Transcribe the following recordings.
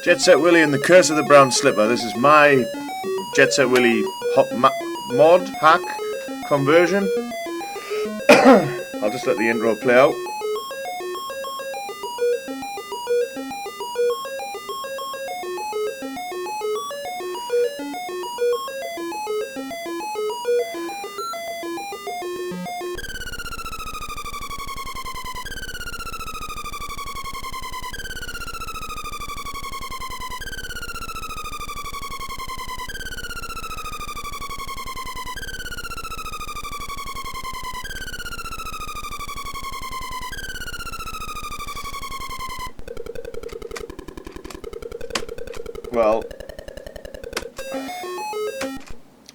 Jet Set Willy and the Curse of the Brown Slipper. This is my Jet Set Willy mod hack conversion. I'll just let the intro play out. Well,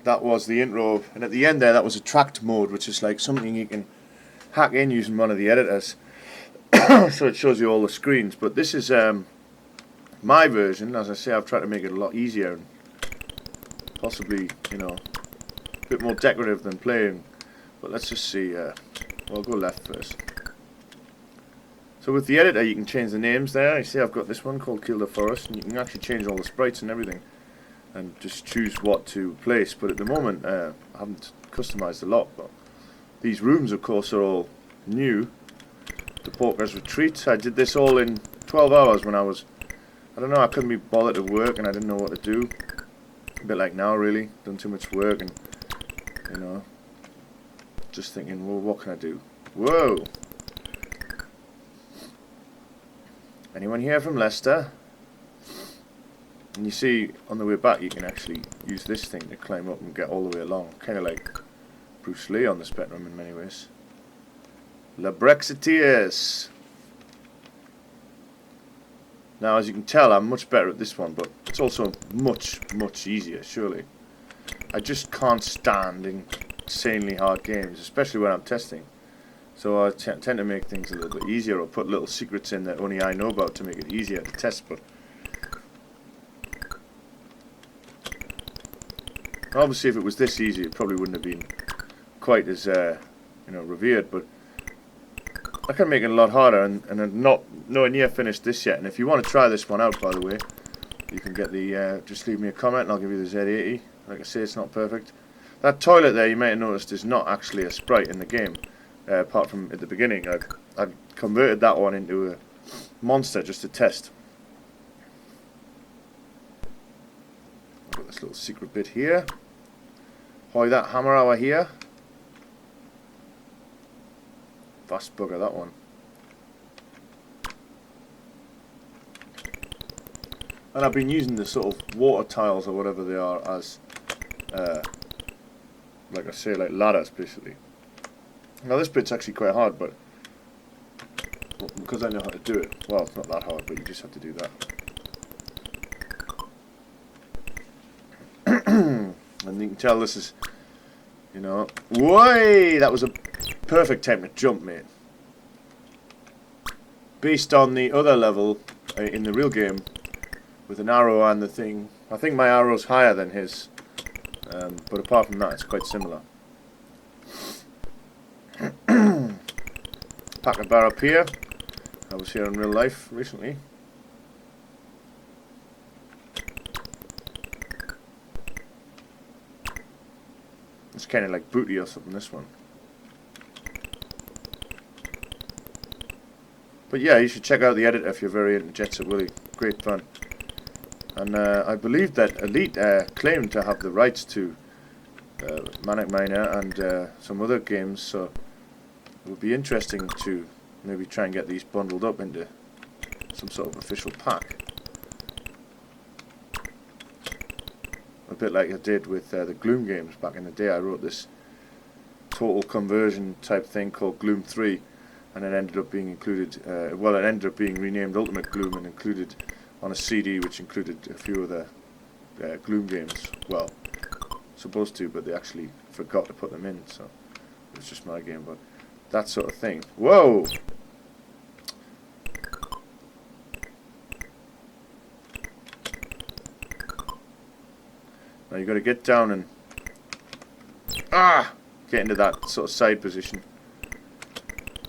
that was the intro, and at the end there, that was a tracked mode, which is like something you can hack in using one of the editors. So it shows you all the screens. But this is my version. As I say, I've tried to make it a lot easier and possibly, you know, a bit more decorative than playing. But let's just see. Well, I'll go left first. So with the editor you can change the names there. You see I've got this one called Kill the Forest, and you can actually change all the sprites and everything and just choose what to place. But at the moment I haven't customized a lot, but these rooms of course are all new. The Porker's Retreat, I did this all in 12 hours when I don't know, I couldn't be bothered to work and I didn't know what to do. A bit like now really, done too much work and, you know, just thinking, well, what can I do? Whoa! Anyone here from Leicester? And you see on the way back you can actually use this thing to climb up and get all the way along. Kind of like Bruce Lee on the spectrum in many ways. La Brexiteers! Now as you can tell I'm much better at this one, but it's also much easier surely. I just can't stand insanely hard games, especially when I'm testing. So I tend to make things a little bit easier, or put little secrets in that only I know about to make it easier to test. But obviously, if it was this easy, it probably wouldn't have been quite as you know, revered. But I can make it a lot harder, and I'm not nowhere near finished this yet. And if you want to try this one out, by the way, you can get the just leave me a comment, and I'll give you the Z80. Like I say, it's not perfect. That toilet there, you may have noticed, is not actually a sprite in the game. Apart from at the beginning, I've converted that one into a monster just to test. I've got this little secret bit here. Hoy that hammer over here. Fast bugger, that one. And I've been using the sort of water tiles or whatever they are as, like I say, like ladders basically. Now this bit's actually quite hard, but because I know how to do it, well, it's not that hard, but you just have to do that. And you can tell this is, you know, way, that was a perfect time to jump, mate. Based on the other level in the real game, with an arrow and the thing, I think my arrow's higher than his, but apart from that, it's quite similar. Pack a bar up here. I was here in real life recently. It's kind of like booty or something, this one. But yeah, you should check out the editor if you're very into Jet Set Willy. Great fun. And I believe that Elite claimed to have the rights to Manic Miner and some other games, so it would be interesting to maybe try and get these bundled up into some sort of official pack. A bit like I did with the Gloom games back in the day. I wrote this total conversion type thing called Gloom 3, and it ended up being included, well, it ended up being renamed Ultimate Gloom and included on a CD which included a few of the Gloom games. Well, supposed to, but they actually forgot to put them in, so it was just my game. But that sort of thing. Whoa! Now you got to get down and get into that sort of side position.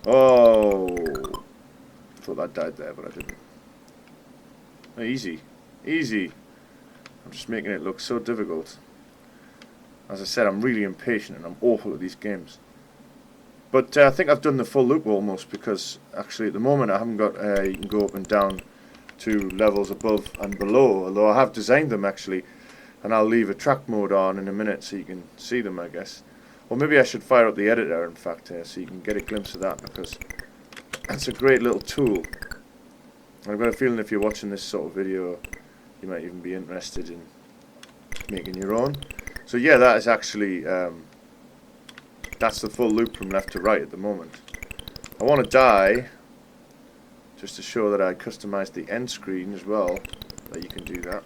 Oh! Thought that died there, but I didn't. Easy. Easy. I'm just making it look so difficult. As I said, I'm really impatient and I'm awful at these games. But I think I've done the full loop almost, because actually at the moment I haven't got, you can go up and down to levels above and below, although I have designed them actually, and I'll leave a track mode on in a minute so you can see them, I guess. Or maybe I should fire up the editor in fact here so you can get a glimpse of that, because that's a great little tool. I've got a feeling if you're watching this sort of video you might even be interested in making your own. So yeah, that is actually that's the full loop from left to right at the moment. I want to die just to show that I customized the end screen as well, that you can do that.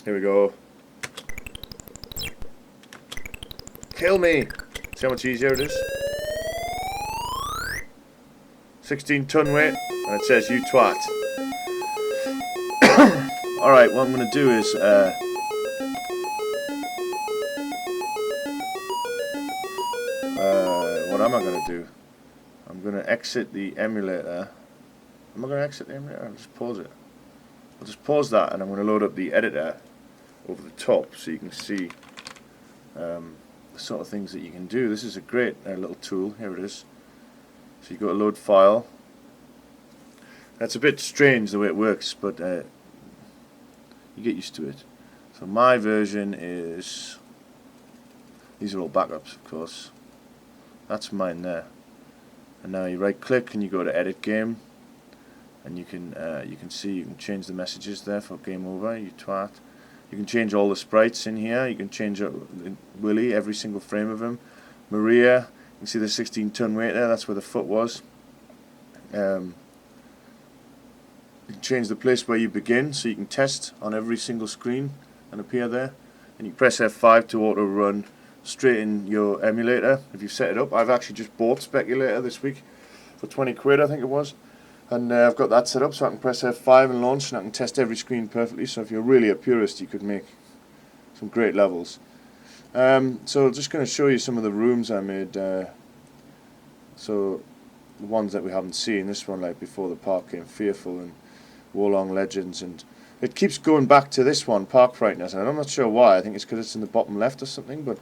Here we go. Kill me! See how much easier it is? 16 ton weight, and it says you twat. Alright, what I'm going to do is what am I going to do? I'm going to exit the emulator. Am I going to exit the emulator? I'll just pause it. I'll just pause that, and I'm going to load up the editor over the top so you can see the sort of things that you can do. This is a great little tool. Here it is. So you've got a load file. That's a bit strange the way it works, but you get used to it. So my version is, these are all backups of course. That's mine there. And now you right click and you go to edit game, and you can see, you can change the messages there for game over, you twat. You can change all the sprites in here. You can change Willy, every single frame of him. Maria, you can see the 16 ton weight there, that's where the foot was. You can change the place where you begin, so you can test on every single screen and appear there. And you press F5 to auto run straight in your emulator if you set it up. I've actually just bought Speculator this week for 20 quid I think it was. And I've got that set up so I can press F5 and launch, and I can test every screen perfectly. So if you're really a purist, you could make some great levels. So just going to show you some of the rooms I made. So the ones that we haven't seen. This one, like Before the Park Came Fearful and Warlong Legends, and it keeps going back to this one, Park Frighteners, and I'm not sure why. I think it's because it's in the bottom left or something, but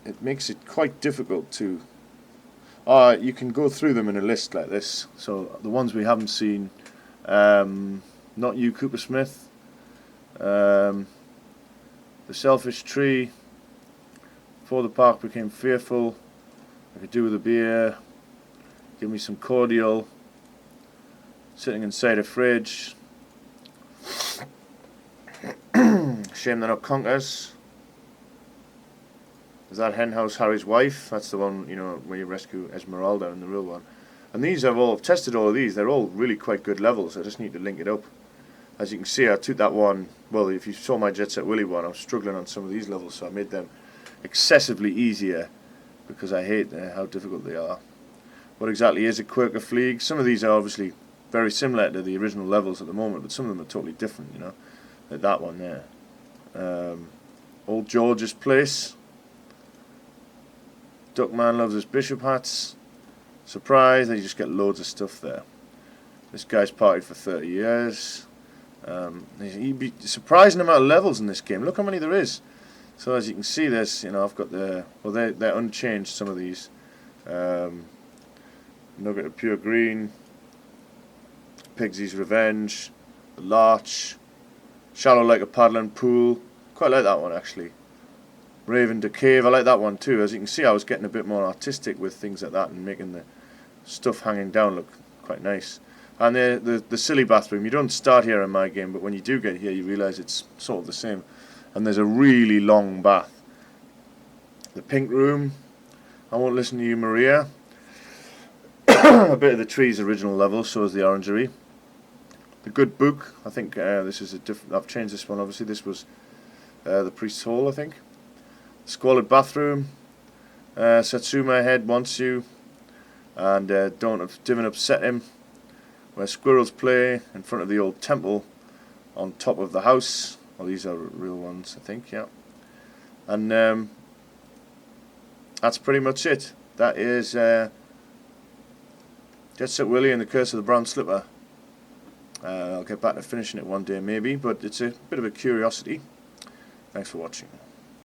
it makes it quite difficult to. You can go through them in a list like this. So the ones we haven't seen, Not You, Cooper Smith, The Selfish Tree, Before the Park Became Fearful, I Could Do With a Beer, Give Me Some Cordial, Sitting Inside a Fridge, Shame They're Not Conkers. Is that Henhouse Harry's Wife? That's the one, you know, where you rescue Esmeralda in the real one. And these I've tested all of these. They're all really quite good levels. I just need to link it up. As you can see, I took that one. Well, if you saw my Set Willy one, I was struggling on some of these levels, so I made them excessively easier because I hate how difficult they are. What exactly is a Quirker Fleeg? Some of these are obviously very similar to the original levels at the moment, but some of them are totally different. You know, like that one there. Old George's Place. Duckman Loves His Bishop Hats. Surprise, they just get loads of stuff there. This guy's partied for 30 years. He'd be surprising amount of levels in this game. Look how many there is. So as you can see, there's, you know, I've got the, well, they're unchanged, some of these. Nugget of Pure Green, Pigsy's Revenge, The Larch, Shallow Like a Paddling Pool. Quite like that one actually. Raven to Cave, I like that one too. As you can see, I was getting a bit more artistic with things like that and making the stuff hanging down look quite nice. And the silly bathroom, you don't start here in my game, but when you do get here you realise it's sort of the same. And there's a really long bath. The Pink Room, I Won't Listen to You, Maria. A bit of the Tree's original level, so is the Orangery. The Good Book, I think this is a different, I've changed this one obviously. This was the Priest's Hall, I think. Squalid Bathroom, Satsuma Head Wants You, and Don't Have Divin Upset Him, where squirrels play, in front of the old temple on top of the house. Well, these are real ones, I think, yeah. And that's pretty much it. That is Set Willy and the Curse of the Brown Slipper. I'll get back to finishing it one day maybe, but it's a bit of a curiosity. Thanks for watching.